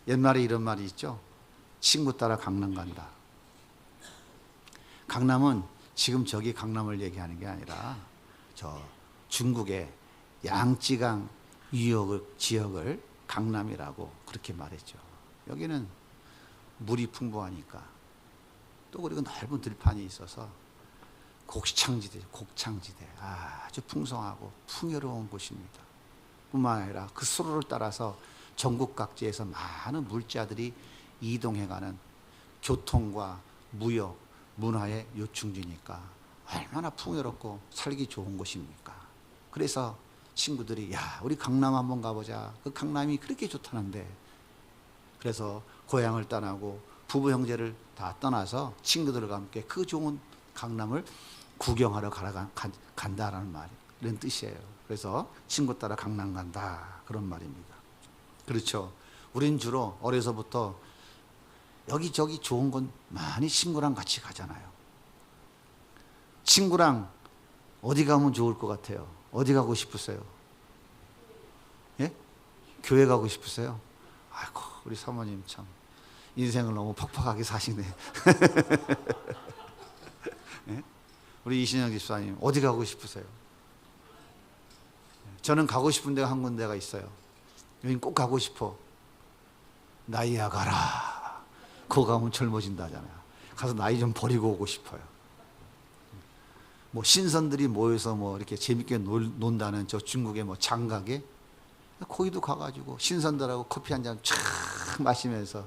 옛말에 이런 말이 있죠. 친구 따라 강남 간다. 강남은 지금 저기 강남을 얘기하는 게 아니라 저 중국의 양쯔강 지역을 강남이라고 그렇게 말했죠. 여기는 물이 풍부하니까 또 그리고 넓은 들판이 있어서 곡창지대 아주 풍성하고 풍요로운 곳입니다. 뿐만 아니라 그 수로를 따라서 전국 각지에서 많은 물자들이 이동해가는 교통과 무역, 문화의 요충지니까 얼마나 풍요롭고 살기 좋은 곳입니까? 그래서 친구들이 야 우리 강남 한번 가보자. 그 강남이 그렇게 좋다는데 그래서 고향을 떠나고 부부 형제를 다 떠나서 친구들과 함께 그 좋은 강남을 구경하러 간다라는 말 이런 뜻이에요. 그래서 친구 따라 강남 간다 그런 말입니다. 그렇죠. 우린 주로 어려서부터 여기저기 좋은 건 많이 친구랑 같이 가잖아요. 친구랑 어디 가면 좋을 것 같아요? 어디 가고 싶으세요? 예? 교회 가고 싶으세요? 아이고 우리 사모님 참 인생을 너무 퍽퍽하게 사시네. 예? 우리 이신영 집사님 어디 가고 싶으세요? 저는 가고 싶은 데가 한 군데가 있어요. 여긴 꼭 가고 싶어. 나이아가라. 그거 가면 젊어진다잖아요. 가서 나이 좀 버리고 오고 싶어요. 뭐 신선들이 모여서 뭐 이렇게 재밌게 논다는 저 중국의 뭐 장가게 거기도 가가지고 신선들하고 커피 한 잔 촥 마시면서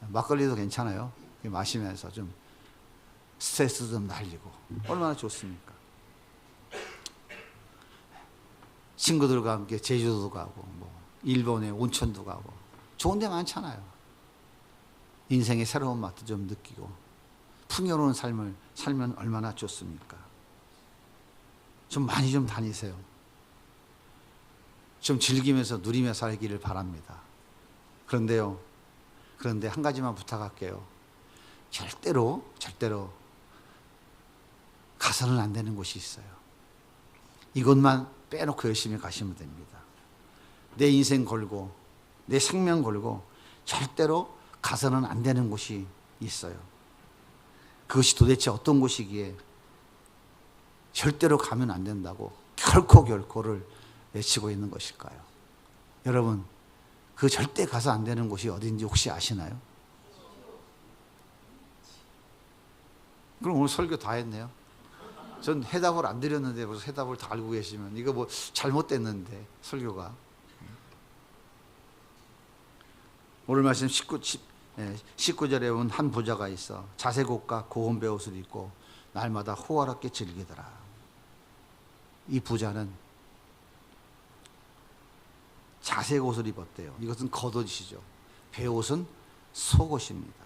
막걸리도 괜찮아요. 마시면서 좀 스트레스 좀 날리고 얼마나 좋습니까? 친구들과 함께 제주도도 가고 뭐 일본의 온천도 가고 좋은 데 많잖아요. 인생의 새로운 맛도 좀 느끼고 풍요로운 삶을 살면 얼마나 좋습니까? 좀 많이 좀 다니세요. 좀 즐기면서 누리며 살기를 바랍니다. 그런데 한 가지만 부탁할게요. 절대로 가서는 안 되는 곳이 있어요. 이것만 빼놓고 열심히 가시면 됩니다. 내 인생 걸고 내 생명 걸고 절대로 가서는 안 되는 곳이 있어요. 그것이 어떤 곳이기에 절대로 가면 안 된다고 결코를 외치고 있는 것일까요? 여러분, 그 절대 가서 안 되는 곳이 어딘지 혹시 아시나요? 그럼 오늘 설교 다 했네요. 전 해답을 안 드렸는데 벌써 해답을 다 알고 계시면 이거 뭐 잘못됐는데 설교가. 오늘 말씀 19절에 온 한 부자가 있어 자색옷과 고운 베옷을 입고 날마다 호화롭게 즐기더라. 이 부자는 자색옷을 입었대요. 이것은 겉옷이죠. 베옷은 속옷입니다.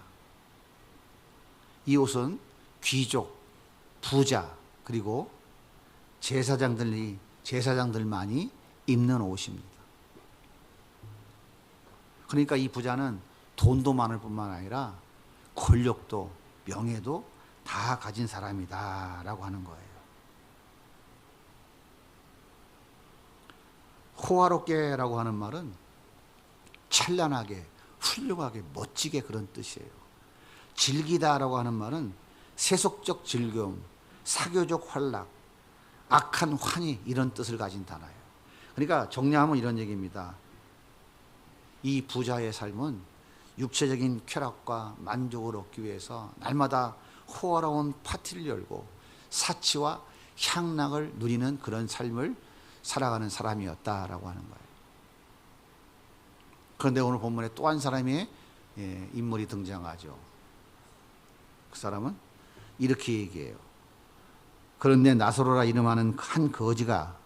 이 옷은 귀족, 부자, 그리고 제사장들만이 입는 옷입니다. 그러니까 이 부자는 돈도 많을 뿐만 아니라 권력도 명예도 다 가진 사람이다라고 하는 거예요. 호화롭게라고 하는 말은 찬란하게, 훌륭하게, 멋지게 그런 뜻이에요. 즐기다라고 하는 말은 세속적 즐거움, 사교적 활락, 악한 환희 이런 뜻을 가진 단어예요. 그러니까 정리하면 이런 얘기입니다. 이 부자의 삶은 육체적인 쾌락과 만족을 얻기 위해서 날마다 호화로운 파티를 열고 사치와 향락을 누리는 그런 삶을 살아가는 사람이었다라고 하는 거예요. 그런데 오늘 본문에 또 한 사람의 인물이 등장하죠. 그 사람은 이렇게 얘기해요. 그런데 나사로라 이름하는 한 거지가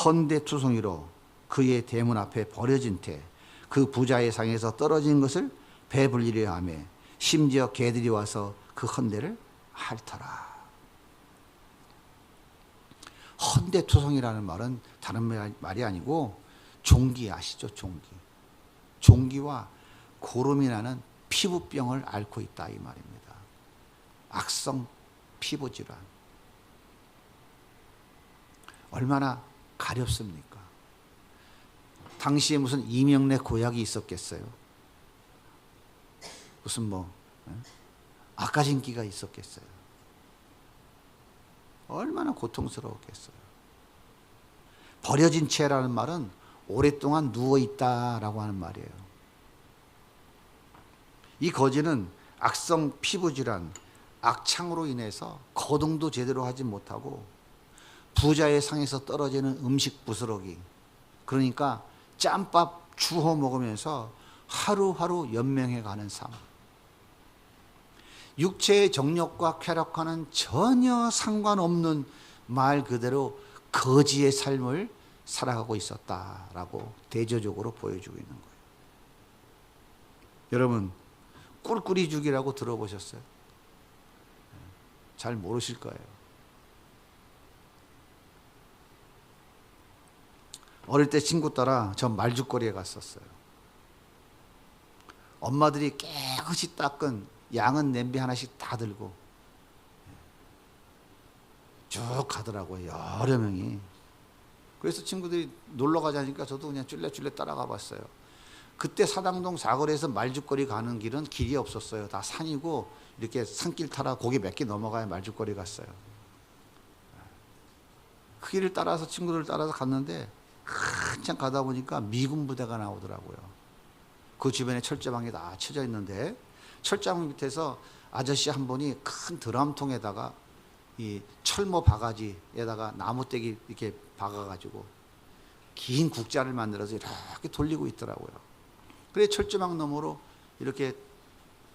헌대투성이로 그의 대문 앞에 버려진 채 그 부자의 상에서 떨어진 것을 배불리려 하며 심지어 개들이 와서 그 헌대를 핥더라. 헌대투성이라는 말은 다른 말이 아니고 종기 아시죠? 종기와 고름이라는 피부병을 앓고 있다 이 말입니다. 악성 피부질환. 얼마나 가렵습니까? 당시에 무슨 이명래 고약이 있었겠어요? 무슨 악가진기가 있었겠어요. 얼마나 고통스러웠겠어요. 버려진 채라는 말은 오랫동안 누워있다라고 하는 말이에요. 이 거지는 악성 피부질환, 악창으로 인해서 거동도 제대로 하지 못하고 부자의 상에서 떨어지는 음식 부스러기, 그러니까 짬밥 주워 먹으면서 하루하루 연명해 가는 삶. 육체의 정력과 쾌락과는 전혀 상관없는 말 그대로 거지의 삶을 살아가고 있었다라고 대조적으로 보여주고 있는 거예요. 여러분, 꿀꿀이죽이라고 들어보셨어요? 잘 모르실 거예요. 어릴 때 친구 따라 저 말죽거리에 갔었어요. 엄마들이 깨끗이 닦은 양은 냄비 하나씩 다 들고 쭉 가더라고요. 여러 명이. 그래서 친구들이 놀러 가자니까 저도 그냥 쫄래쫄래 따라가 봤어요. 그때 사당동 사거리에서 말죽거리 가는 길은 길이 없었어요. 다 산이고 이렇게 산길 타라 고개 몇 개 넘어가야 말죽거리 갔어요. 그 길을 따라서 친구들 따라서 갔는데 한참 가다 보니까 미군 부대가 나오더라고요. 그 주변에 철제방이 다 쳐져 있는데 철장 밑에서 아저씨 한 분이 큰 드럼통에다가 이 철모 바가지에다가 나무떼기 이렇게 박아가지고 긴 국자를 만들어서 이렇게 돌리고 있더라고요. 그래 철제방 너머로 이렇게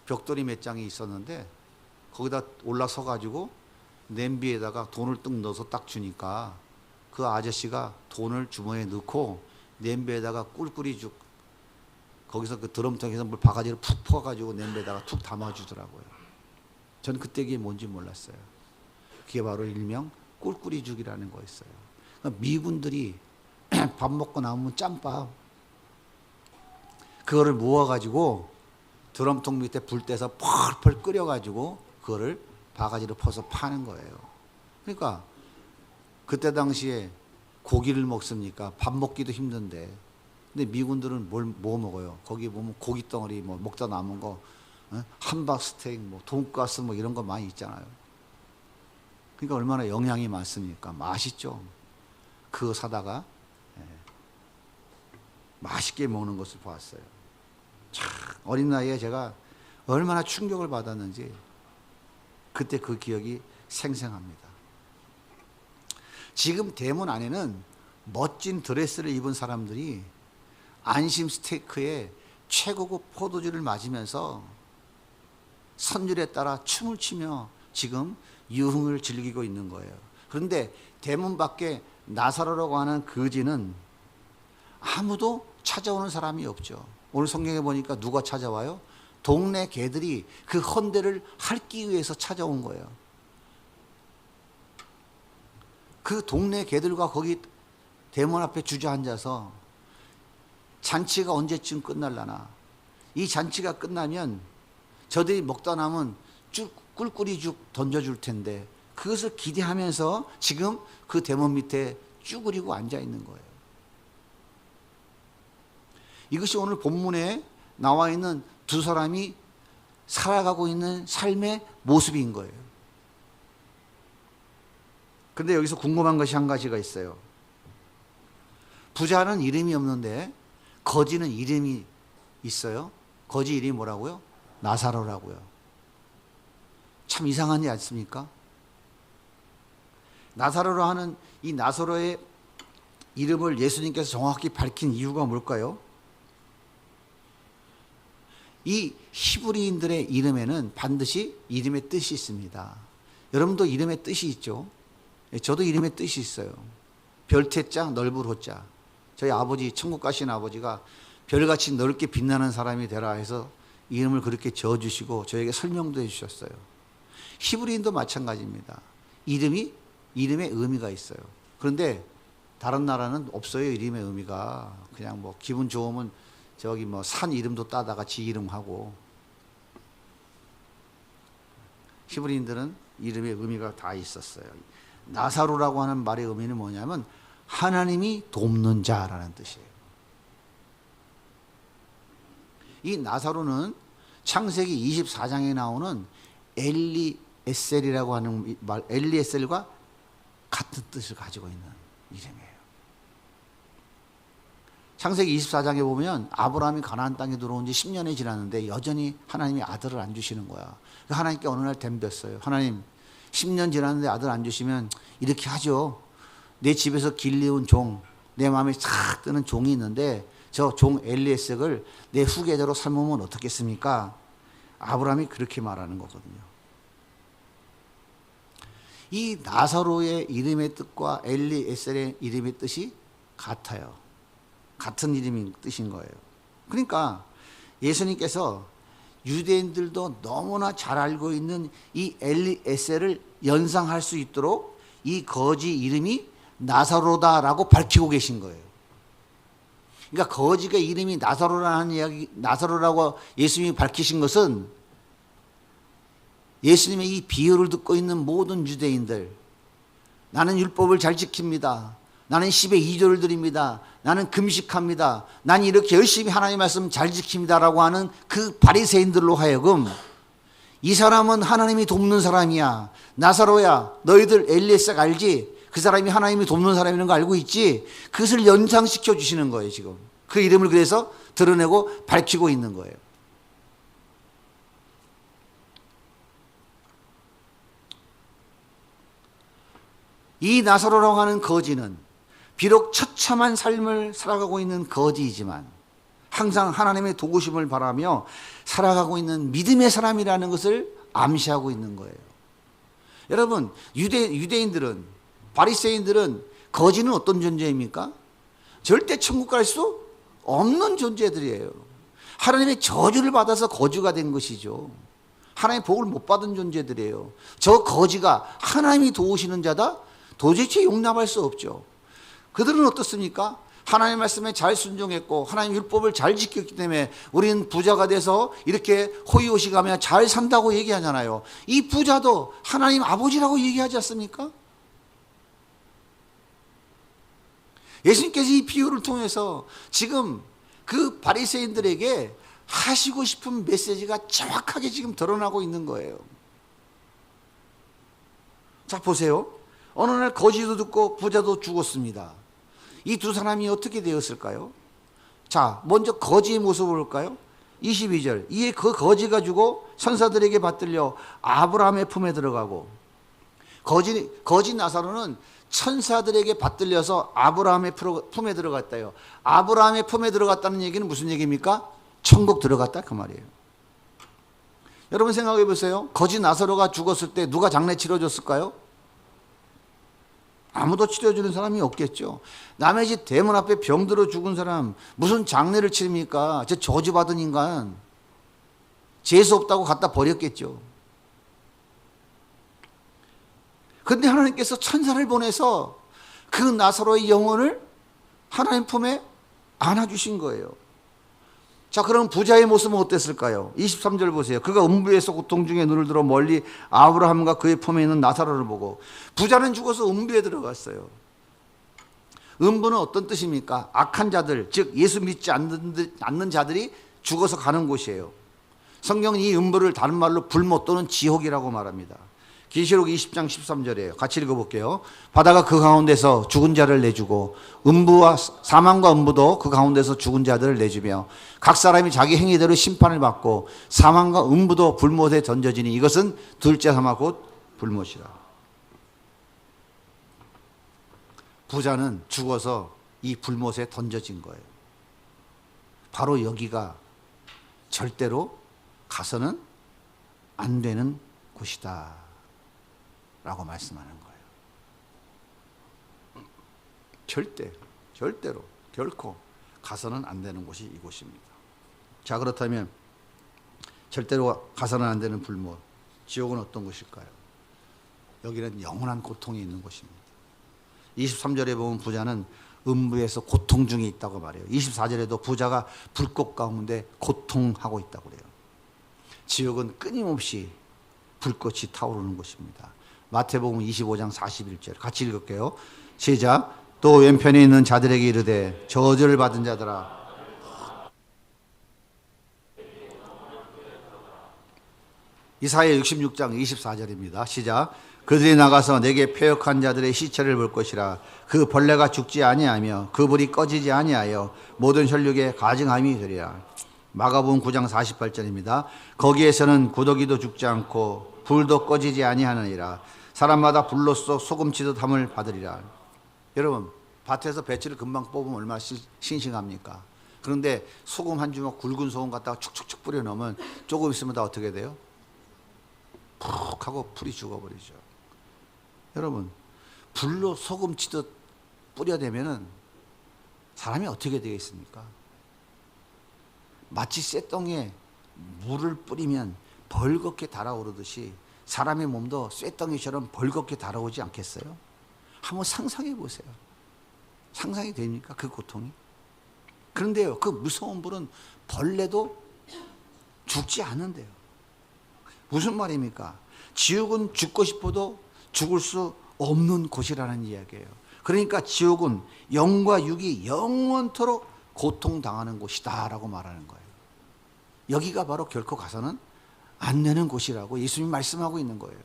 벽돌이 몇 장이 있었는데 거기다 올라서 가지고 냄비에다가 돈을 뜩 넣어서 딱 주니까 그 아저씨가 돈을 주머니에 넣고 냄비에다가 꿀꿀이죽 거기서 그 드럼통에서 물 바가지를 푹 퍼가지고 냄비에다가 툭 담아주더라고요. 저는 그때 그게 뭔지 몰랐어요. 그게 바로 일명 꿀꿀이죽이라는 거였어요. 그러니까 미군들이 밥 먹고 남으면 짬밥 그거를 모아가지고 드럼통 밑에 불 떼서 펄펄 끓여가지고 그거를 바가지로 퍼서 파는 거예요. 그러니까 그때 당시에 고기를 먹습니까? 밥 먹기도 힘든데 근데 미군들은 뭐 먹어요? 거기 보면 고기 덩어리 먹다 남은 거 함박 스테이크 돈가스 이런 거 많이 있잖아요. 그러니까 얼마나 영양이 많습니까? 맛있죠. 그거 사다가 맛있게 먹는 것을 보았어요. 참 어린 나이에 제가 얼마나 충격을 받았는지 그때 그 기억이 생생합니다. 지금 대문 안에는 멋진 드레스를 입은 사람들이 안심 스테이크에 최고급 포도주를 마시면서 선율에 따라 춤을 추며 지금 유흥을 즐기고 있는 거예요. 그런데 대문 밖에 나사로라고 하는 거지는 아무도 찾아오는 사람이 없죠. 오늘 성경에 보니까 누가 찾아와요? 동네 개들이 그 헌대를 핥기 위해서 찾아온 거예요. 그 동네 개들과 거기 대문 앞에 주저앉아서 잔치가 언제쯤 끝날라나. 이 잔치가 끝나면 저들이 먹다 남은 꿀꿀이죽 던져줄 텐데 그것을 기대하면서 지금 그 대문 밑에 쭈그리고 앉아 있는 거예요. 이것이 오늘 본문에 나와 있는 두 사람이 살아가고 있는 삶의 모습인 거예요. 그런데 여기서 궁금한 것이 한 가지가 있어요. 부자는 이름이 없는데 거지는 이름이 있어요. 거지 이름이 뭐라고요? 나사로라고요. 참 이상하지 않습니까? 나사로로 하는 이 나사로의 이름을 예수님께서 정확히 밝힌 이유가 뭘까요? 이 히브리인들의 이름에는 반드시 이름의 뜻이 있습니다. 여러분도 이름의 뜻이 있죠? 저도 이름의 뜻이 있어요. 별태자 넓을 호자. 저희 아버지 천국 가신 아버지가 별같이 넓게 빛나는 사람이 되라 해서 이름을 그렇게 지어주시고 저에게 설명도 해주셨어요. 히브리인도 마찬가지입니다. 이름의 의미가 있어요. 그런데 다른 나라는 없어요. 이름의 의미가. 그냥 기분 좋으면 저기 산 이름도 따다가 지 이름하고. 히브리인들은 이름의 의미가 다 있었어요. 나사로라고 하는 말의 의미는 뭐냐면 하나님이 돕는 자라는 뜻이에요. 이 나사로는 창세기 24장에 나오는 엘리에셀이라고 하는 말, 엘리에셀과 같은 뜻을 가지고 있는 이름이에요. 창세기 24장에 보면 아브라함이 가나안 땅에 들어온 지 10년이 지났는데 여전히 하나님이 아들을 안 주시는 거야. 하나님께 어느 날 덤볐어요. 하나님, 10년 지났는데 아들 안 주시면 이렇게 하죠. 내 집에서 길리운 종, 내 마음에 싹 드는 종이 있는데 저 종 엘리에셀을 내 후계자로 삼으면 어떻겠습니까? 아브라함이 그렇게 말하는 거거든요. 이 나사로의 이름의 뜻과 엘리에셀의 이름의 뜻이 같아요. 같은 이름인 뜻인 거예요. 그러니까 예수님께서 유대인들도 너무나 잘 알고 있는 이 엘리에셀을 연상할 수 있도록 이 거지 이름이 나사로다라고 밝히고 계신 거예요. 그러니까 거지가 이름이 나사로라는 이야기, 나사로라고 예수님이 밝히신 것은 예수님의 이 비유를 듣고 있는 모든 유대인들, 나는 율법을 잘 지킵니다. 나는 10의 2조를 드립니다. 나는 금식합니다. 난 이렇게 열심히 하나님의 말씀 잘 지킵니다. 라고 하는 그 바리새인들로 하여금 이 사람은 하나님이 돕는 사람이야. 나사로야, 너희들 엘리에셀 알지? 그 사람이 하나님이 돕는 사람이라는 거 알고 있지? 그것을 연상시켜 주시는 거예요, 지금. 그 이름을 그래서 드러내고 밝히고 있는 거예요. 이 나사로라고 하는 거지는 비록 처참한 삶을 살아가고 있는 거지이지만 항상 하나님의 도우심을 바라며 살아가고 있는 믿음의 사람이라는 것을 암시하고 있는 거예요. 여러분, 유대인들은, 바리새인들은 거지는 어떤 존재입니까? 절대 천국 갈 수 없는 존재들이에요. 하나님의 저주를 받아서 거지가 된 것이죠. 하나님의 복을 못 받은 존재들이에요. 저 거지가 하나님이 도우시는 자다? 도대체 용납할 수 없죠. 그들은 어떻습니까? 하나님의 말씀에 잘 순종했고 하나님 율법을 잘 지켰기 때문에 우리는 부자가 돼서 이렇게 호의호식하며 잘 산다고 얘기하잖아요. 이 부자도 하나님 아버지라고 얘기하지 않습니까? 예수님께서 이 비유를 통해서 지금 그 바리새인들에게 하시고 싶은 메시지가 정확하게 지금 드러나고 있는 거예요. 자, 보세요. 어느 날 거지도 듣고 부자도 죽었습니다. 이 두 사람이 어떻게 되었을까요? 자, 먼저 거지의 모습을 볼까요? 22절. 이에 그 거지가 죽어 천사들에게 받들려 아브라함의 품에 들어가고, 거지 나사로는 천사들에게 받들려서 아브라함의 품에 들어갔다요. 아브라함의 품에 들어갔다는 얘기는 무슨 얘기입니까? 천국 들어갔다 그 말이에요. 여러분 생각해 보세요. 거지 나사로가 죽었을 때 누가 장례 치러줬을까요? 아무도 치료해주는 사람이 없겠죠. 남의 집 대문 앞에 병들어 죽은 사람 무슨 장례를 치릅니까? 저 저주받은 인간. 재수 없다고 갖다 버렸겠죠. 그런데 하나님께서 천사를 보내서 그 나사로의 영혼을 하나님 품에 안아주신 거예요. 자, 그럼 부자의 모습은 어땠을까요? 23절 보세요. 그가 음부에서 고통 중에 눈을 들어 멀리 아브라함과 그의 품에 있는 나사로를 보고, 부자는 죽어서 음부에 들어갔어요. 음부는 어떤 뜻입니까? 악한 자들, 즉 예수 믿지 않는 자들이 죽어서 가는 곳이에요. 성경은 이 음부를 다른 말로 불못 또는 지옥이라고 말합니다. 계시록 20장 13절이에요. 같이 읽어볼게요. 바다가 그 가운데서 죽은 자를 내주고 음부와 사망과 음부도 그 가운데서 죽은 자들을 내주며 각 사람이 자기 행위대로 심판을 받고 사망과 음부도 불못에 던져지니 이것은 둘째 사망 곧 불못이라. 부자는 죽어서 이 불못에 던져진 거예요. 바로 여기가 절대로 가서는 안 되는 곳이다 라고 말씀하는 거예요. 절대로 결코 가서는 안 되는 곳이 이곳입니다. 자, 그렇다면 절대로 가서는 안 되는 불못, 지옥은 어떤 곳일까요? 여기는 영원한 고통이 있는 곳입니다. 23절에 보면 부자는 음부에서 고통 중에 있다고 말해요. 24절에도 부자가 불꽃 가운데 고통하고 있다고 그래요. 지옥은 끊임없이 불꽃이 타오르는 곳입니다. 마태복음 25장 41절 같이 읽을게요. 시작. 또 왼편에 있는 자들에게 이르되 저주를 받은 자들아 이사야 66장 24절입니다. 시작. 그들이 나가서 내게 패역한 자들의 시체를 볼 것이라. 그 벌레가 죽지 아니하며 그 불이 꺼지지 아니하여 모든 혈육에 가증함이 되리라. 마가복음 9장 48절입니다. 거기에서는 구더기도 죽지 않고 불도 꺼지지 아니하느니라. 사람마다 불로써 소금치듯 함을 받으리라. 여러분, 밭에서 배추를 금방 뽑으면 얼마나 싱싱합니까? 그런데 소금 한 주먹, 굵은 소금 갖다가 축축축 뿌려 넣으면 조금 있으면 다 어떻게 돼요? 푹 하고 풀이 죽어버리죠. 여러분, 불로 소금 치듯 뿌려대면은 사람이 어떻게 되겠습니까? 마치 쇳덩이에 물을 뿌리면 벌겋게 달아오르듯이 사람의 몸도 쇳덩이처럼 벌겋게 달아오지 않겠어요? 한번 상상해 보세요. 상상이 됩니까? 그 고통이? 그런데요, 그 무서운 불은 벌레도 죽지 않는데요. 무슨 말입니까? 지옥은 죽고 싶어도 죽을 수 없는 곳이라는 이야기예요. 그러니까 지옥은 영과 육이 영원토록 고통당하는 곳이다라고 말하는 거예요. 여기가 바로 결코 가서는 안 되는 곳이라고 예수님이 말씀하고 있는 거예요.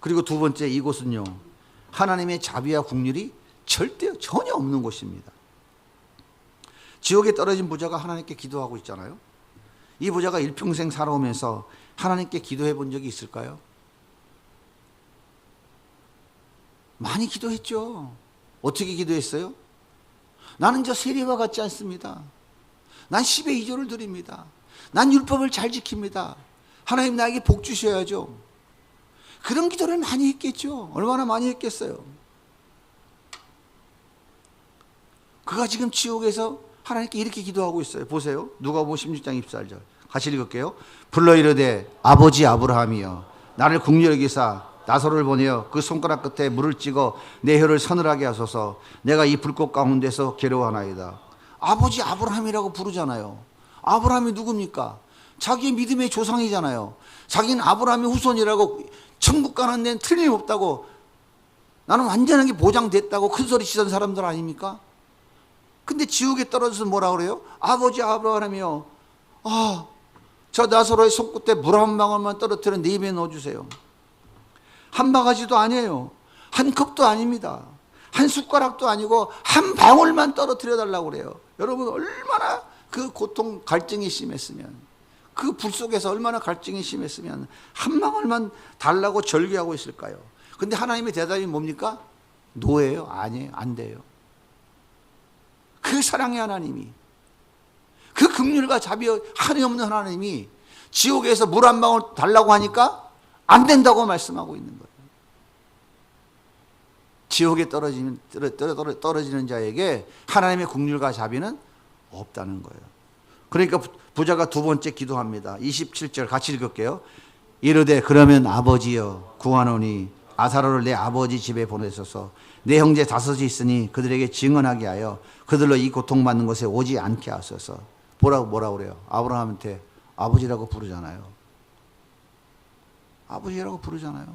그리고 두 번째, 이곳은요, 하나님의 자비와 긍휼이 절대 전혀 없는 곳입니다. 지옥에 떨어진 부자가 하나님께 기도하고 있잖아요. 이 부자가 일평생 살아오면서 하나님께 기도해 본 적이 있을까요? 많이 기도했죠. 어떻게 기도했어요? 나는 저 세리와 같지 않습니다. 난 10의 2조를 드립니다. 난 율법을 잘 지킵니다. 하나님 나에게 복 주셔야죠. 그런 기도를 많이 했겠죠. 얼마나 많이 했겠어요. 그가 지금 지옥에서 하나님께 이렇게 기도하고 있어요. 보세요. 누가복음 16장 24절 같이 읽을게요. 불러 이르되 아버지 아브라함이여 나를 긍휼히 여기사 나사로를 보내어 그 손가락 끝에 물을 찍어 내 혀를 서늘하게 하소서. 내가 이 불꽃 가운데서 괴로워하나이다. 아버지 아브라함이라고 부르잖아요. 아브라함이 누굽니까? 자기 믿음의 조상이잖아요. 자기는 아브라함의 후손이라고 천국 가는 데는 틀림없다고, 나는 완전하게 보장됐다고 큰 소리 치던 사람들 아닙니까? 근데 지옥에 떨어져서 뭐라 그래요? 아버지 아브라함이요, 저 나사로의 손끝에 물 한 방울만 떨어뜨려 내 입에 넣어주세요. 한 바가지도 아니에요. 한 컵도 아닙니다. 한 숟가락도 아니고 한 방울만 떨어뜨려 달라고 그래요. 여러분, 얼마나 그 고통, 갈증이 심했으면, 그 불 속에서 얼마나 갈증이 심했으면 한 방울만 달라고 절규하고 있을까요? 근데 하나님의 대답이 뭡니까? 노예요? 아니에요. 안 돼요. 그 사랑의 하나님이, 그 긍휼과 자비 한이 없는 하나님이 지옥에서 물 한 방울 달라고 하니까 안 된다고 말씀하고 있는 거예요. 지옥에 떨어지는 자에게 하나님의 긍휼과 자비는 없다는 거예요. 그러니까 부자가 두 번째 기도합니다. 27절 같이 읽을게요. 이르되 그러면 아버지여 구하노니 아사로를 내 아버지 집에 보내소서. 내 형제 다섯이 있으니 그들에게 증언하게 하여 그들로 이 고통받는 곳에 오지 않게 하소서. 뭐라고 그래요? 아브라함한테 아버지라고 부르잖아요. 아버지라고 부르잖아요.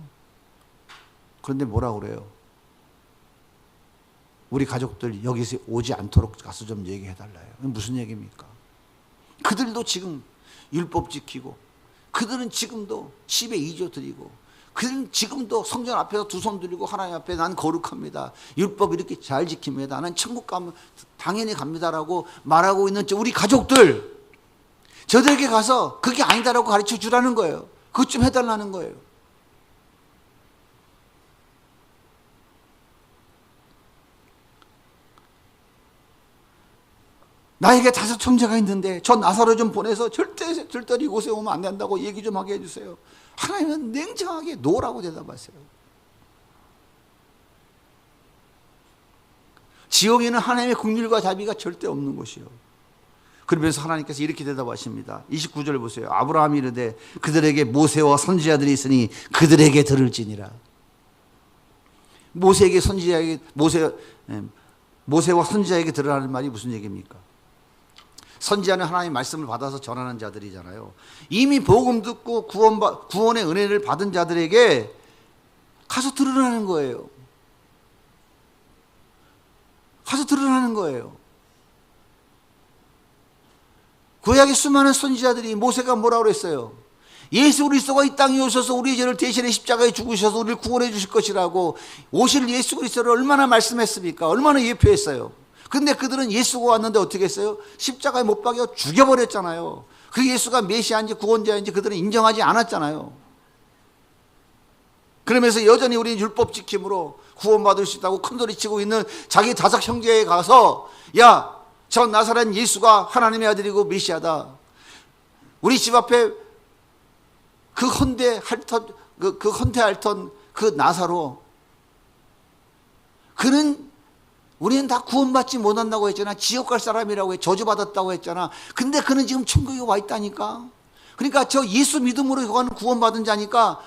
그런데 뭐라고 그래요? 우리 가족들 여기서 오지 않도록 가서 좀 얘기해 달라요. 무슨 얘기입니까? 그들도 지금 율법 지키고, 그들은 지금도 10의 2조 드리고, 그들은 지금도 성전 앞에서 두 손 들고 하나님 앞에 난 거룩합니다. 율법 이렇게 잘 지킵니다. 나는 천국 가면 당연히 갑니다라고 말하고 있는 우리 가족들, 저들에게 가서 그게 아니다라고 가르쳐 주라는 거예요. 그것 좀 해달라는 거예요. 나에게 다섯 형제가 있는데 저 나사로 좀 보내서 절대 이곳에 오면 안 된다고 얘기 좀 하게 해주세요. 하나님은 냉정하게 노라고 대답하세요. 지옥에는 하나님의 긍휼과 자비가 절대 없는 곳이요. 그러면서 하나님께서 이렇게 대답하십니다. 29절 보세요. 아브라함이 이르되 그들에게 모세와 선지자들이 있으니 그들에게 들을지니라. 모세와 선지자에게 들으라는 말이 무슨 얘기입니까? 선지자는 하나님의 말씀을 받아서 전하는 자들이잖아요. 이미 복음 듣고 구원의 은혜를 받은 자들에게 가서 들으라는 거예요. 가서 들으라는 거예요. 구약의 수많은 선지자들이 모세가 뭐라고 그랬어요? 예수 그리스도가 이 땅에 오셔서 우리의 죄를 대신해 십자가에 죽으셔서 우리를 구원해 주실 것이라고 오실 예수 그리스도를 얼마나 말씀했습니까? 얼마나 예표했어요. 근데 그들은 예수가 왔는데 어떻게 했어요? 십자가에 못 박여 죽여버렸잖아요. 그 예수가 메시아인지 구원자인지 그들은 인정하지 않았잖아요. 그러면서 여전히 우리는 율법 지킴으로 구원받을 수 있다고 큰소리치고 있는 자기 다섯 형제에 가서 야, 저 나사렛 예수가 하나님의 아들이고 메시아다. 우리 집 앞에 그 헌데 앓던 그 나사로, 그는 우리는 다 구원받지 못한다고 했잖아. 지옥 갈 사람이라고 해. 저주받았다고 했잖아. 근데 그는 지금 천국에 와 있다니까. 그러니까 저 예수 믿음으로 가는 구원받은 자니까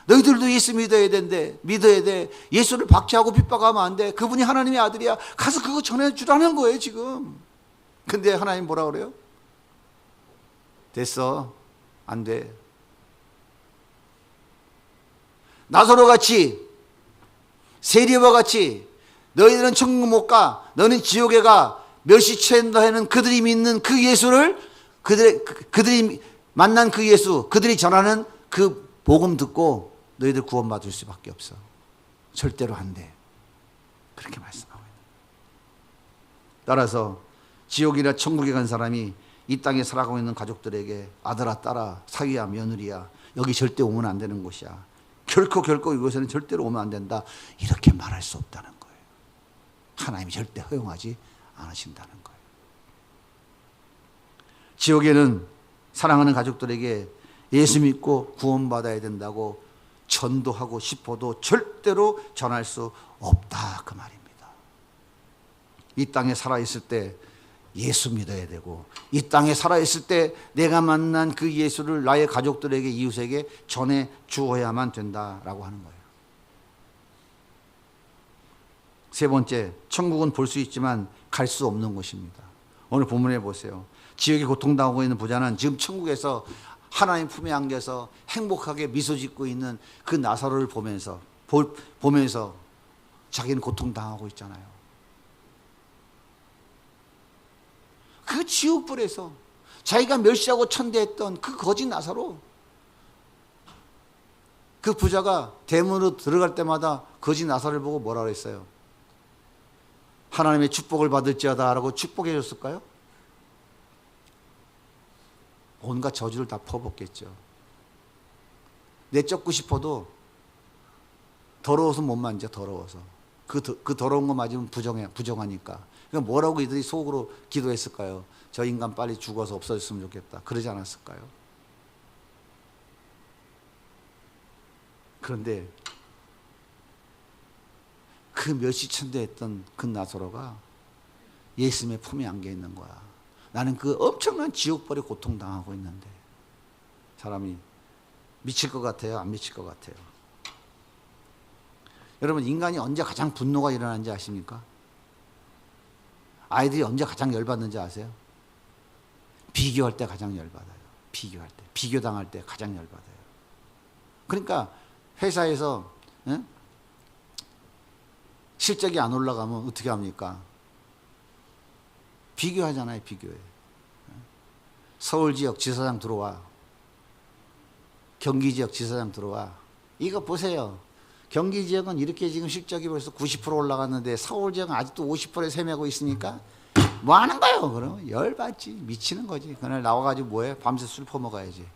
너희들도 예수 믿어야 된대. 믿어야 돼. 예수를 박해하고 핍박하면 안 돼. 그분이 하나님의 아들이야. 가서 그거 전해주라는 거예요 지금. 근데 하나님 뭐라 그래요? 됐어. 안 돼. 나사로 같이, 세리와 같이 너희들은 천국 못 가, 너는 지옥에 가, 멸시 취한다 하는 그들이 믿는 그 예수를, 그들이 만난 그 예수, 그들이 전하는 그 복음 듣고 너희들 구원받을 수밖에 없어. 절대로 안 돼. 그렇게 말씀하고 있는. 따라서 지옥이나 천국에 간 사람이 이 땅에 살아가고 있는 가족들에게 아들아, 딸아, 사위야, 며느리야, 여기 절대 오면 안 되는 곳이야. 결코 이곳에는 절대로 오면 안 된다. 이렇게 말할 수 없다는 거예요. 하나님이 절대 허용하지 않으신다는 거예요. 지옥에는 사랑하는 가족들에게 예수 믿고 구원받아야 된다고 전도하고 싶어도 절대로 전할 수 없다 그 말입니다. 이 땅에 살아있을 때 예수 믿어야 되고, 이 땅에 살아있을 때 내가 만난 그 예수를 나의 가족들에게, 이웃에게 전해 주어야만 된다라고 하는 거예요. 세 번째, 천국은 볼 수 있지만 갈 수 없는 곳입니다. 오늘 본문에 보세요. 지옥에 고통당하고 있는 부자는 지금 천국에서 하나님 품에 안겨서 행복하게 미소 짓고 있는 그 나사로를 보면서 자기는 고통당하고 있잖아요. 그 지옥불에서 자기가 멸시하고 천대했던 그 거짓 나사로, 그 부자가 대문으로 들어갈 때마다 거짓 나사로를 보고 뭐라 그랬어요? 하나님의 축복을 받을지어다 라고 축복해 줬을까요? 온갖 저주를 다 퍼붓겠죠. 내쫓고 싶어도 더러워서 못 만져. 더러워서 그 더러운 거 맞으면 부정하니까. 그러니까 뭐라고 이들이 속으로 기도했을까요? 저 인간 빨리 죽어서 없어졌으면 좋겠다. 그러지 않았을까요? 그런데 그 멸시천대했던 그 나사로가 예수님의 품에 안겨 있는 거야. 나는 그 엄청난 지옥벌에 고통당하고 있는데 사람이 미칠 것 같아요? 안 미칠 것 같아요? 여러분, 인간이 언제 가장 분노가 일어나는지 아십니까? 아이들이 언제 가장 열받는지 아세요? 비교할 때 가장 열받아요. 비교할 때. 비교당할 때 가장 열받아요. 그러니까 회사에서 실적이 안 올라가면 어떻게 합니까? 비교하잖아요. 비교해. 서울 지역 지사장 들어와. 경기 지역 지사장 들어와. 이거 보세요. 경기 지역은 이렇게 지금 실적이 벌써 90% 올라갔는데 서울 지역은 아직도 50%에 세매고 있으니까 뭐 하는 거예요? 그럼 열받지. 미치는 거지. 그날 나와가지고 뭐해? 밤새 술 퍼먹어야지.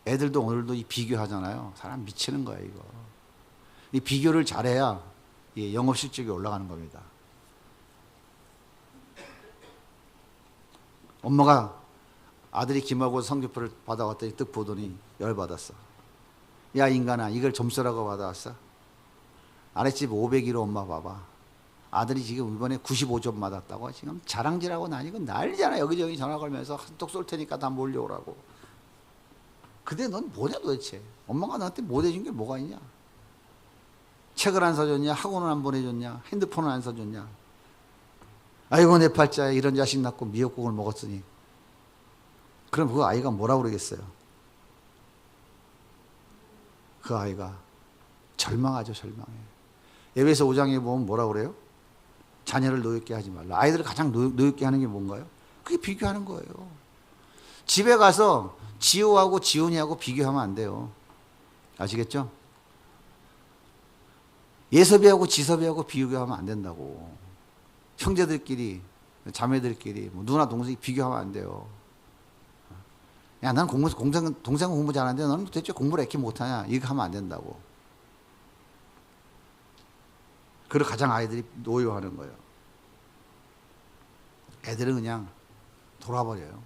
애들도 오늘도 이 비교하잖아요. 사람 미치는 거야 이거. 이 비교를 잘해야 영업 실적이 올라가는 겁니다. 엄마가 아들이 기말고사 성적표를 받아왔더니 뜩 보더니 열받았어. 야 인간아, 이걸 점수라고 받아왔어? 아랫집 501호 엄마 봐봐. 아들이 지금 이번에 95점 받았다고 지금 자랑질하고 다니고 난리잖아. 여기저기 전화 걸면서 한턱 쏠 테니까 다 몰려오라고. 근데 넌 뭐냐 도대체? 엄마가 나한테 못 해준 게 뭐가 있냐? 책을 안 사줬냐? 학원을 안 보내줬냐? 핸드폰을 안 사줬냐? 아이고 내 팔자에 이런 자식 낳고 미역국을 먹었으니. 그럼 그 아이가 뭐라 그러겠어요? 그 아이가 절망하죠. 절망해. 에베소 5장에 보면 뭐라 그래요? 자녀를 노엽게 하지 말라. 아이들을 가장 노엽게 하는 게 뭔가요? 그게 비교하는 거예요. 집에 가서 지호하고 지훈이하고 비교하면 안 돼요. 아시겠죠? 예섭이하고 지섭이하고 비교하면 안 된다고. 형제들끼리, 자매들끼리, 뭐 누나 동생이 비교하면 안 돼요. 야, 난 동생 공부 잘하는데 너는 도대체 공부를 이렇게 못하냐? 이렇게 하면 안 된다고. 그걸 가장 아이들이 노여하는 거예요. 애들은 그냥 돌아버려요.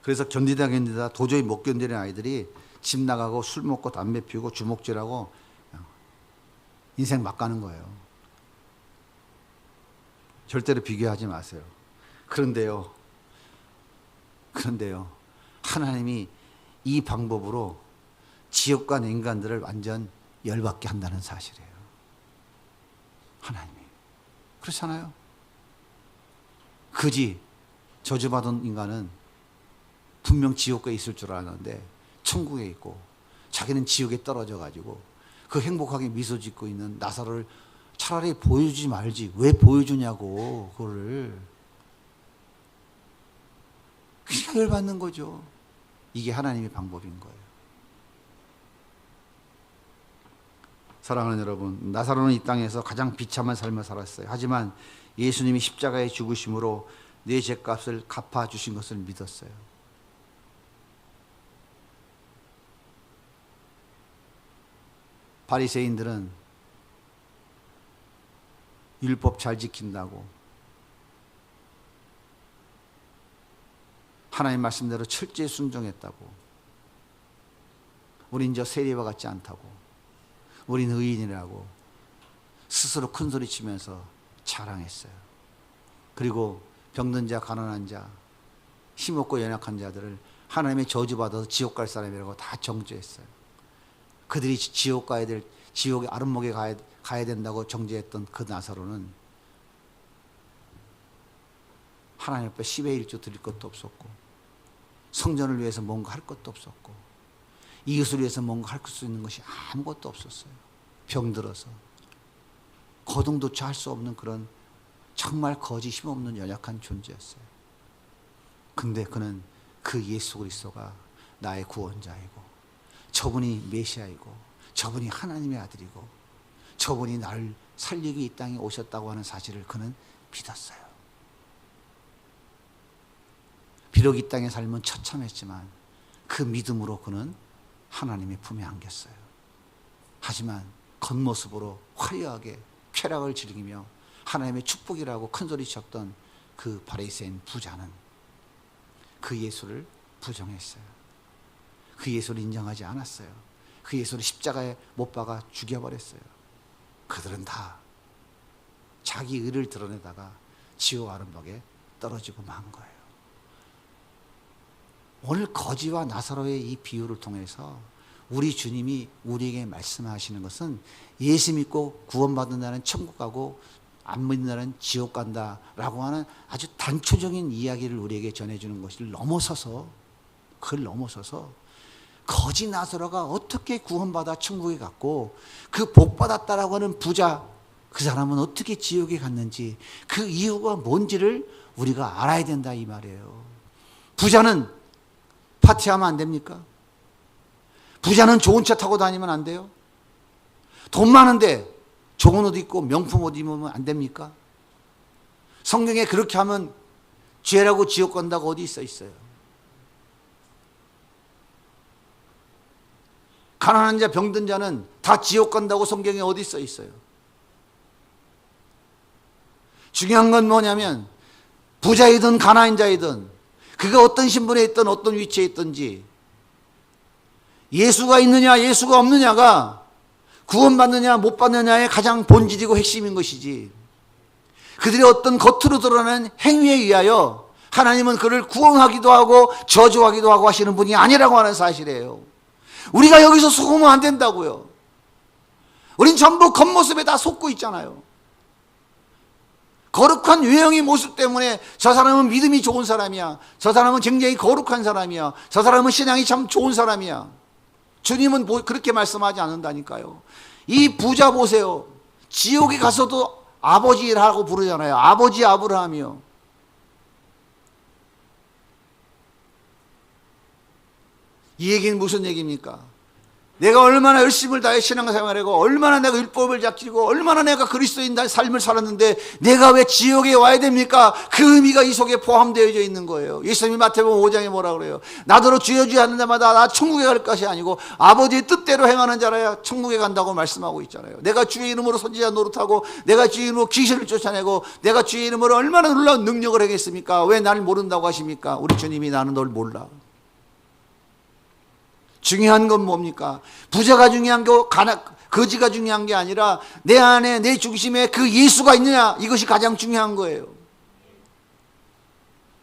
그래서 견디다 도저히 못 견디는 아이들이 집 나가고 술 먹고 담배 피우고 주먹질하고 인생 막 가는 거예요. 절대로 비교하지 마세요. 그런데요, 하나님이 이 방법으로 지옥과 인간들을 완전 열받게 한다는 사실이에요. 하나님이. 그렇잖아요. 그지 저주받은 인간은 분명 지옥에 있을 줄 알았는데 천국에 있고, 자기는 지옥에 떨어져 가지고 그 행복하게 미소 짓고 있는 나사로를 차라리 보여주지 말지 왜 보여주냐고. 그거를. 그러니까 열받는 거죠. 이게 하나님의 방법인 거예요. 사랑하는 여러분, 나사로는 이 땅에서 가장 비참한 삶을 살았어요. 하지만 예수님이 십자가에 죽으심으로 내 죄값을 갚아주신 것을 믿었어요. 바리새인들은 율법 잘 지킨다고, 하나님 말씀대로 철저히 순종했다고, 우린 저 세리와 같지 않다고, 우린 의인이라고 스스로 큰 소리 치면서 자랑했어요. 그리고 병든 자, 가난한 자, 힘없고 연약한 자들을 하나님의 저주받아서 지옥 갈 사람이라고 다 정죄했어요. 그들이 지옥 가야 될, 지옥의 아름목에 가야 된다고 정죄했던 그 나사로는 하나님 앞에 10의 1조 드릴 것도 없었고, 성전을 위해서 뭔가 할 것도 없었고, 이웃을 위해서 뭔가 할 수 있는 것이 아무것도 없었어요. 병들어서 거동조차 할 수 없는 그런 정말 거지 힘없는 연약한 존재였어요. 근데 그는 그 예수 그리스도가 나의 구원자이고, 저분이 메시아이고, 저분이 하나님의 아들이고, 저분이 나를 살리기 이 땅에 오셨다고 하는 사실을 그는 믿었어요. 비록 이 땅의 삶은 처참했지만 그 믿음으로 그는 하나님의 품에 안겼어요. 하지만 겉모습으로 화려하게 쾌락을 즐기며 하나님의 축복이라고 큰소리쳤던 그 바리새인 부자는 그 예수를 부정했어요. 그 예수를 인정하지 않았어요. 그 예수를 십자가에 못 박아 죽여버렸어요. 그들은 다 자기 의를 드러내다가 지옥 아름박에 떨어지고 만 거예요. 오늘 거지와 나사로의 이 비유를 통해서 우리 주님이 우리에게 말씀하시는 것은 예수 믿고 구원받은 자는 천국 가고 안 믿는 자는 지옥 간다라고 하는 아주 단초적인 이야기를 우리에게 전해주는 것을 넘어서서, 그걸 넘어서서 거지 나사로가 어떻게 구원받아 천국에 갔고 그 복받았다라고 하는 부자, 그 사람은 어떻게 지옥에 갔는지 그 이유가 뭔지를 우리가 알아야 된다 이 말이에요. 부자는 파티하면 안 됩니까? 부자는 좋은 차 타고 다니면 안 돼요? 돈 많은데 좋은 옷 입고 명품 옷 입으면 안 됩니까? 성경에 그렇게 하면 죄라고 지옥 간다고 어디 있어요? 가난한 자, 병든 자는 다 지옥 간다고 성경에 어디 있어요? 중요한 건 뭐냐면 부자이든 가난한 자이든 그가 어떤 신분에 있든 어떤 위치에 있든지 예수가 있느냐 예수가 없느냐가 구원받느냐 못 받느냐의 가장 본질이고 핵심인 것이지, 그들이 어떤 겉으로 드러나는 행위에 의하여 하나님은 그를 구원하기도 하고 저주하기도 하고 하시는 분이 아니라고 하는 사실이에요. 우리가 여기서 속으면 안 된다고요. 우린 전부 겉모습에 다 속고 있잖아요. 거룩한 외형의 모습 때문에 저 사람은 믿음이 좋은 사람이야, 저 사람은 굉장히 거룩한 사람이야, 저 사람은 신앙이 참 좋은 사람이야. 주님은 그렇게 말씀하지 않는다니까요. 이 부자 보세요. 지옥에 가서도 아버지라고 부르잖아요. 아버지 아브라함이요. 이 얘기는 무슨 얘기입니까? 내가 얼마나 열심을 다해 신앙생활하고 얼마나 내가 율법을 지키고 얼마나 내가 그리스도인의 삶을 살았는데 내가 왜 지옥에 와야 됩니까? 그 의미가 이 속에 포함되어져 있는 거예요. 예수님이 마태복음 5장에 뭐라 그래요? 나더러 주여 주여 하는 데마다 나 천국에 갈 것이 아니고 아버지의 뜻대로 행하는 자라야 천국에 간다고 말씀하고 있잖아요. 내가 주의 이름으로 선지자 노릇하고 내가 주의 이름으로 귀신을 쫓아내고 내가 주의 이름으로 얼마나 놀라운 능력을 하겠습니까? 왜 나를 모른다고 하십니까? 우리 주님이 나는 널 몰라. 중요한 건 뭡니까? 부자가 중요한 게 거지가 중요한 게 아니라 내 안에 내 중심에 그 예수가 있느냐, 이것이 가장 중요한 거예요.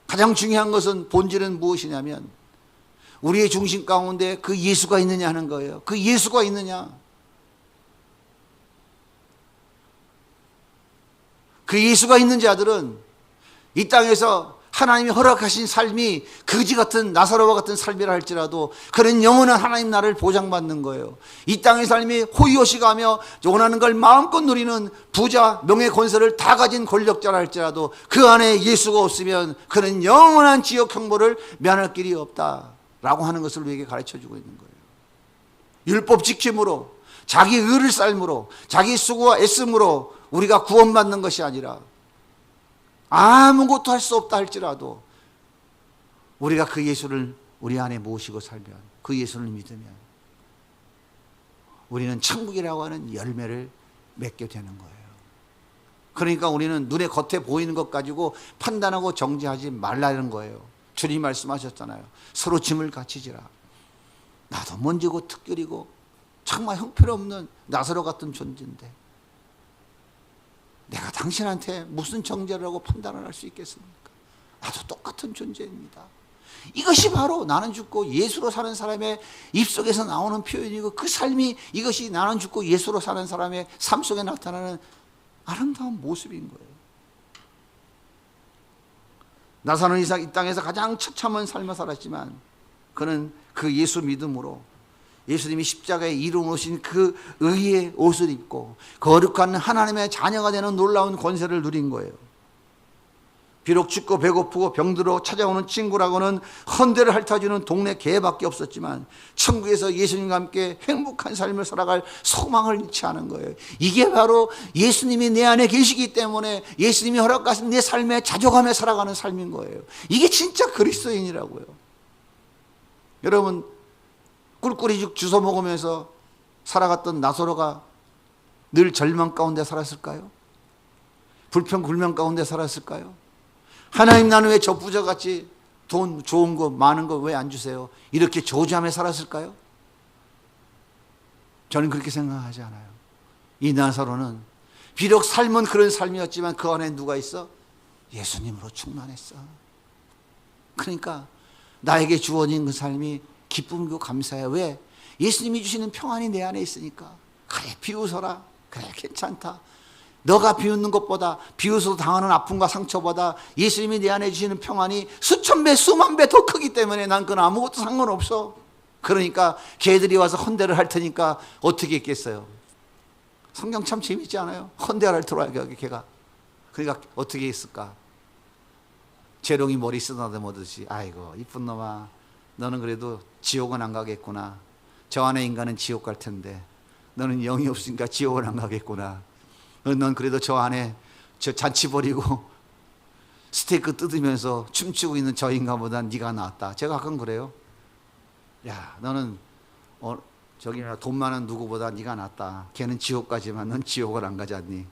가장 중요한 것은 본질은 무엇이냐면 우리의 중심 가운데 그 예수가 있느냐 하는 거예요. 그 예수가 있느냐. 그 예수가 있는 자들은 이 땅에서 하나님이 허락하신 삶이 거지 같은 나사로와 같은 삶이라 할지라도 그런 영원한 하나님 나라를 보장받는 거예요. 이 땅의 삶이 호의호식하며 원하는 걸 마음껏 누리는 부자, 명예, 권세를 다 가진 권력자라 할지라도 그 안에 예수가 없으면 그는 영원한 지옥 형벌을 면할 길이 없다라고 하는 것을 우리에게 가르쳐주고 있는 거예요. 율법 지킴으로, 자기 의를 삶으로, 자기 수고와 애씀으로 우리가 구원받는 것이 아니라 아무것도 할 수 없다 할지라도 우리가 그 예수를 우리 안에 모시고 살면, 그 예수를 믿으면 우리는 천국이라고 하는 열매를 맺게 되는 거예요. 그러니까 우리는 눈에 겉에 보이는 것 가지고 판단하고 정죄하지 말라는 거예요. 주님 말씀하셨잖아요. 서로 짐을 같이지라. 나도 먼지고 특별이고 정말 형편없는 나사로 같은 존재인데 내가 당신한테 무슨 정죄를 하고 판단을 할 수 있겠습니까? 나도 똑같은 존재입니다. 이것이 바로 나는 죽고 예수로 사는 사람의 입속에서 나오는 표현이고 그 삶이 이것이 나는 죽고 예수로 사는 사람의 삶 속에 나타나는 아름다운 모습인 거예요. 나사로는 이 땅에서 가장 처참한 삶을 살았지만 그는 그 예수 믿음으로 예수님이 십자가에 이루어놓으신 그 의의 옷을 입고 거룩한 하나님의 자녀가 되는 놀라운 권세를 누린 거예요. 비록 춥고 배고프고 병들어 찾아오는 친구라고는 헌대를 핥아주는 동네 개밖에 없었지만 천국에서 예수님과 함께 행복한 삶을 살아갈 소망을 잃지 않은 거예요. 이게 바로 예수님이 내 안에 계시기 때문에 예수님이 허락하신 내 삶에 자족하며 살아가는 삶인 거예요. 이게 진짜 그리스도인이라고요. 여러분, 꿀꿀이 주워 먹으면서 살아갔던 나사로가 늘 절망 가운데 살았을까요? 불평불명 가운데 살았을까요? 하나님, 나는 왜 저 부자같이 돈 좋은 거 많은 거 왜 안 주세요? 이렇게 조지하며 살았을까요? 저는 그렇게 생각하지 않아요. 이 나사로는 비록 삶은 그런 삶이었지만 그 안에 누가 있어? 예수님으로 충만했어. 그러니까 나에게 주어진 그 삶이 기쁨이고 감사해요. 왜? 예수님이 주시는 평안이 내 안에 있으니까. 그래, 비웃어라. 그래, 괜찮다. 너가 비웃는 것보다, 비웃어도 당하는 아픔과 상처보다 예수님이 내 안에 주시는 평안이 수천 배, 수만 배 더 크기 때문에 난 그건 아무것도 상관없어. 그러니까 걔들이 와서 헌대를 할 테니까 어떻게 했겠어요? 성경 참 재밌지 않아요? 헌대를 할 테라, 걔가. 그러니까 어떻게 했을까? 재롱이 머리 쓰다듬었듯이, 아이고 이쁜 놈아, 너는 그래도 지옥은 안 가겠구나. 저 안에 인간은 지옥 갈 텐데 너는 영이 없으니까 지옥은 안 가겠구나. 넌 그래도 저 안에 저 잔치 벌이고 스테이크 뜯으면서 춤추고 있는 저 인간보다 네가 낫다. 제가 가끔 그래요. 야, 너는 저기 돈 많은 누구보다 네가 낫다. 걔는 지옥 가지만 넌 지옥을 안 가지 않니?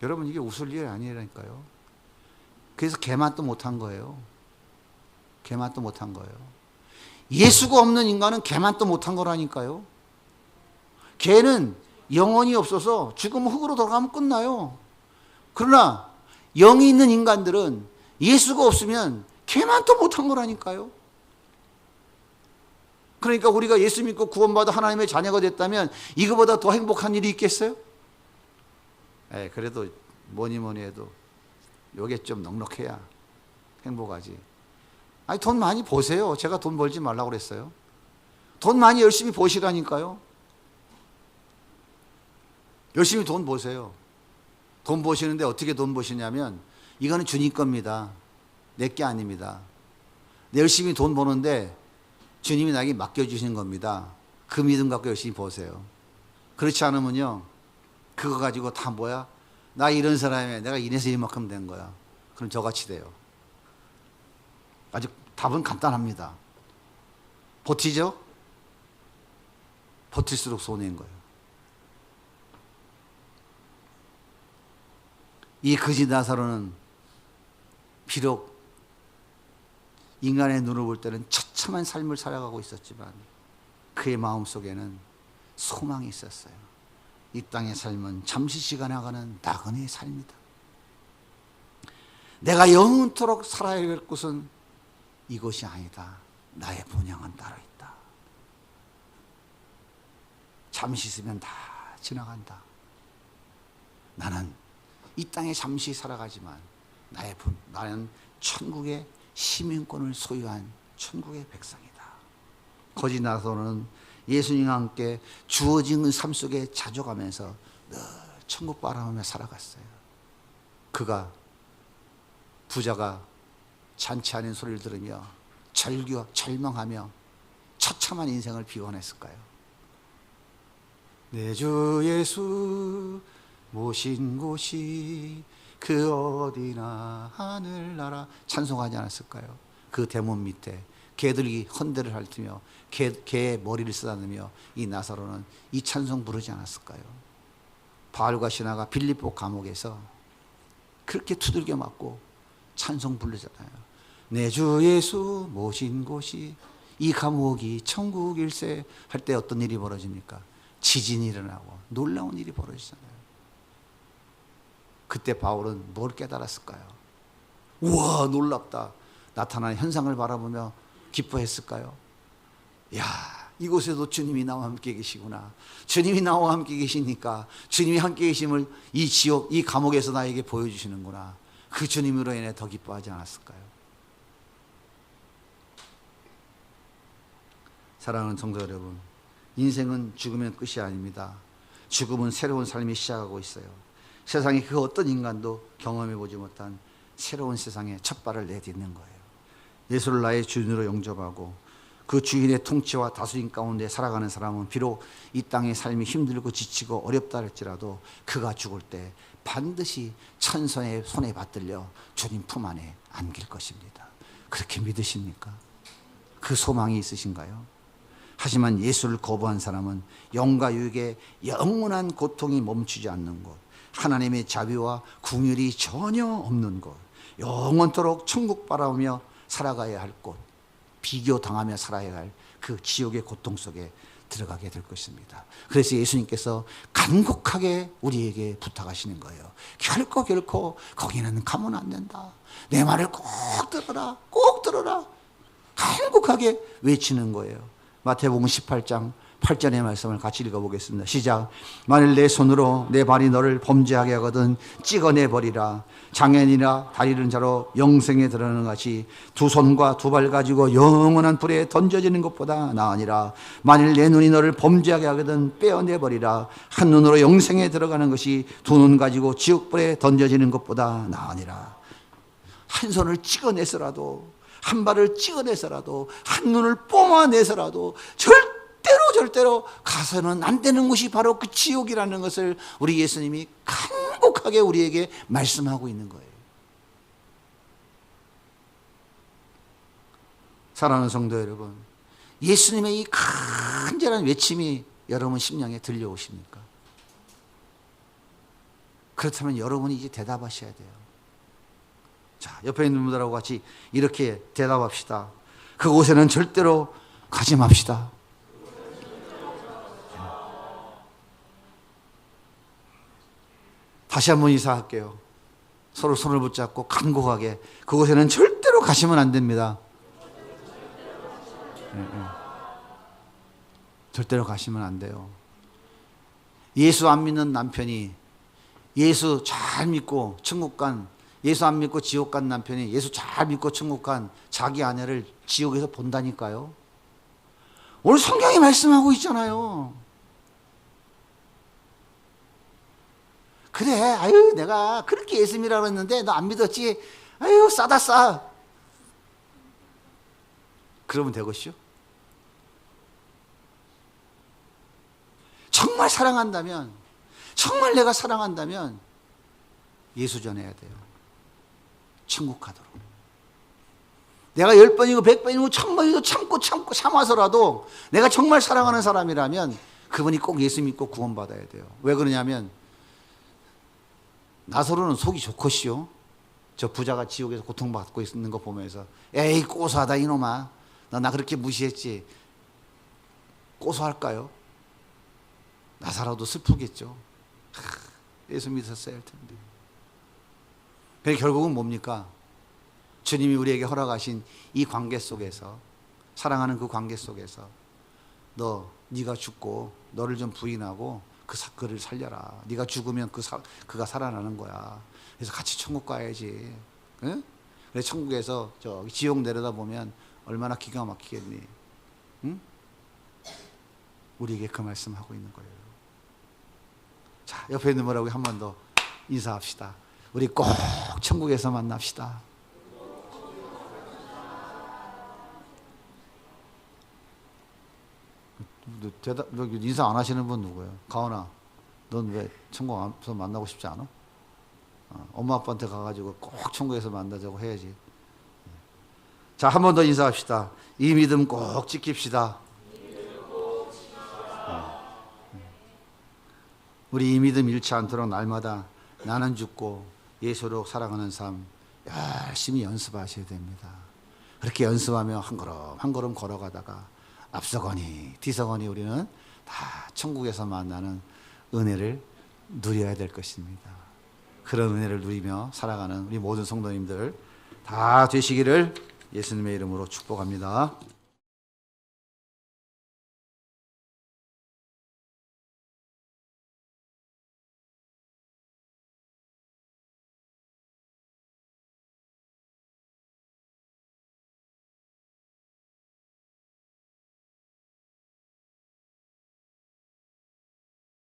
여러분, 이게 웃을 일이 아니라니까요. 그래서 개맛도 못한 거예요. 개맛도 못한 거예요. 예수가 없는 인간은 개맛도 못한 거라니까요. 개는 영혼이 없어서 죽으면 흙으로 돌아가면 끝나요. 그러나 영이 있는 인간들은 예수가 없으면 개만도 못한 거라니까요. 그러니까 우리가 예수 믿고 구원받아 하나님의 자녀가 됐다면 이거보다 더 행복한 일이 있겠어요? 그래도 뭐니 해도 요게 좀 넉넉해야 행복하지. 아니, 돈 많이 버세요. 제가 돈 벌지 말라고 그랬어요. 돈 많이 열심히 버시라니까요. 열심히 돈 버세요. 돈 버시는데 어떻게 돈 버시냐면 이거는 주님 겁니다. 내 게 아닙니다. 열심히 돈 버는데 주님이 나에게 맡겨주신 겁니다. 그 믿음 갖고 열심히 보세요. 그렇지 않으면요, 그거 가지고 다 뭐야? 나 이런 사람이야. 내가 인해서 이만큼 된 거야. 그럼 저같이 돼요. 아주 답은 간단합니다. 버티죠? 버틸수록 손해인 거예요. 이 거지 나사로는 비록 인간의 눈을 볼 때는 처참한 삶을 살아가고 있었지만 그의 마음속에는 소망이 있었어요. 이 땅의 삶은 잠시 지나가는 나그네의 삶이다. 내가 영원토록 살아야 할 곳은 이것이 아니다. 나의 본향은 따로 있다. 잠시 있으면 다 지나간다. 나는 이 땅에 잠시 살아가지만 나는 천국의 시민권을 소유한 천국의 백성이다. 거짓 나사로는 예수님과 함께 주어진 삶 속에 자족하면서 늘 천국 바라보며 살아갔어요. 그가 부자가 잔치하는 소리를 들으며 절망하며 처참한 인생을 비워냈을까요? 내 주 예수 모신 곳이 그 어디나 하늘나라 찬송하지 않았을까요? 그 대문 밑에 개들이 헌대를 핥으며 개의 머리를 쓰다듬으며 이 나사로는 이 찬송 부르지 않았을까요? 바알과 신하가 빌립보 감옥에서 그렇게 두들겨 맞고 찬송 부르잖아요. 내 주 예수 모신 곳이 이 감옥이 천국일세 할 때 어떤 일이 벌어집니까? 지진이 일어나고 놀라운 일이 벌어지잖아요. 그때 바울은 뭘 깨달았을까요? 우와 놀랍다. 나타나는 현상을 바라보며 기뻐했을까요? 야, 이곳에도 주님이 나와 함께 계시구나. 주님이 나와 함께 계시니까 주님이 함께 계심을 이 지옥, 이 감옥에서 나에게 보여주시는구나. 그 주님으로 인해 더 기뻐하지 않았을까요? 사랑하는 성도 여러분, 인생은 죽으면 끝이 아닙니다. 죽음은 새로운 삶이 시작하고 있어요. 세상에 그 어떤 인간도 경험해보지 못한 새로운 세상에 첫 발을 내딛는 거예요. 예수를 나의 주인으로 영접하고 그 주인의 통치와 다스림 가운데 살아가는 사람은 비록 이 땅의 삶이 힘들고 지치고 어렵다 할지라도 그가 죽을 때 반드시 천사의 손에 받들려 주님 품 안에 안길 것입니다. 그렇게 믿으십니까? 그 소망이 있으신가요? 하지만 예수를 거부한 사람은 영과 육의 영원한 고통이 멈추지 않는 곳, 하나님의 자비와 긍휼이 전혀 없는 곳, 영원토록 천국 바라보며 살아가야 할 곳, 비교당하며 살아야 할 그 지옥의 고통 속에 들어가게 될 것입니다. 그래서 예수님께서 간곡하게 우리에게 부탁하시는 거예요. 결코 거기는 가면 안 된다. 내 말을 꼭 들어라. 꼭 들어라. 간곡하게 외치는 거예요. 마태복음 18장 8절의 말씀을 같이 읽어보겠습니다. 시작. 만일 내 손으로 내 발이 너를 범죄하게 하거든 찍어내버리라. 장애인이나 다리 잃은 자로 영생에 들어가는 것이 두 손과 두 발 가지고 영원한 불에 던져지는 것보다 나으니라. 만일 내 눈이 너를 범죄하게 하거든 빼어내버리라. 한 눈으로 영생에 들어가는 것이 두 눈 가지고 지옥불에 던져지는 것보다 나으니라. 한 손을 찍어내서라도, 한 발을 찍어내서라도, 한 눈을 뽑아내서라도 절대로 가서는 안 되는 곳이 바로 그 지옥이라는 것을 우리 예수님이 간곡하게 우리에게 말씀하고 있는 거예요. 사랑하는 성도 여러분, 예수님의 이 간절한 외침이 여러분 심령에 들려오십니까? 그렇다면 여러분이 이제 대답하셔야 돼요. 자, 옆에 있는 분들하고 같이 이렇게 대답합시다. 그곳에는 절대로 가지 맙시다. 다시 한번 인사할게요. 서로 손을 붙잡고 간곡하게 그곳에는 절대로 가시면 안 됩니다. 절대로 가시면 안 돼요. 예수 안 믿는 남편이 예수 잘 믿고 천국 간, 예수 안 믿고 지옥 간 남편이 예수 잘 믿고 천국 간 자기 아내를 지옥에서 본다니까요. 오늘 성경이 말씀하고 있잖아요. 그래, 아유, 내가 그렇게 예수 믿으라고 했는데 너 안 믿었지? 아유, 싸다 싸. 그러면 되겠죠? 정말 사랑한다면, 정말 내가 사랑한다면 예수 전해야 돼요. 천국 가도록. 내가 10번이고 100번이고 1000번이고 참고 참아서라도 내가 정말 사랑하는 사람이라면 그분이 꼭 예수 믿고 구원받아야 돼요. 왜 그러냐면 나서로는 속이 좋겠시요. 저 부자가 지옥에서 고통받고 있는 거 보면서 에이 고소하다 이놈아, 너 나 그렇게 무시했지. 고소할까요? 나사로도 슬프겠죠. 예수 믿었어야 할 텐데. 그래서 결국은 뭡니까? 주님이 우리에게 허락하신 이 관계 속에서, 사랑하는 그 관계 속에서 네가 죽고 너를 좀 부인하고 그를 살려라. 네가 죽으면 그가 살아나는 거야. 그래서 같이 천국 가야지. 응? 그래서 천국에서 저 지옥 내려다보면 얼마나 기가 막히겠니? 응? 우리에게 그 말씀하고 있는 거예요. 자, 옆에 있는 분하고 한 번 더 인사합시다. 우리 꼭 천국에서 만납시다. 인사 안 하시는 분 누구예요? 가온아, 넌 왜 천국에서 만나고 싶지 않아? 엄마 아빠한테 가가지고 꼭 천국에서 만나자고 해야지. 자, 한 번 더 인사합시다. 이 믿음 꼭 지킵시다. 우리 이 믿음 잃지 않도록 날마다 나는 죽고 예수로 살아가는 삶 열심히 연습하셔야 됩니다. 그렇게 연습하며 한 걸음 한 걸음 걸어가다가 앞서거니 뒤서거니 우리는 다 천국에서 만나는 은혜를 누려야 될 것입니다. 그런 은혜를 누리며 살아가는 우리 모든 성도님들 다 되시기를 예수님의 이름으로 축복합니다.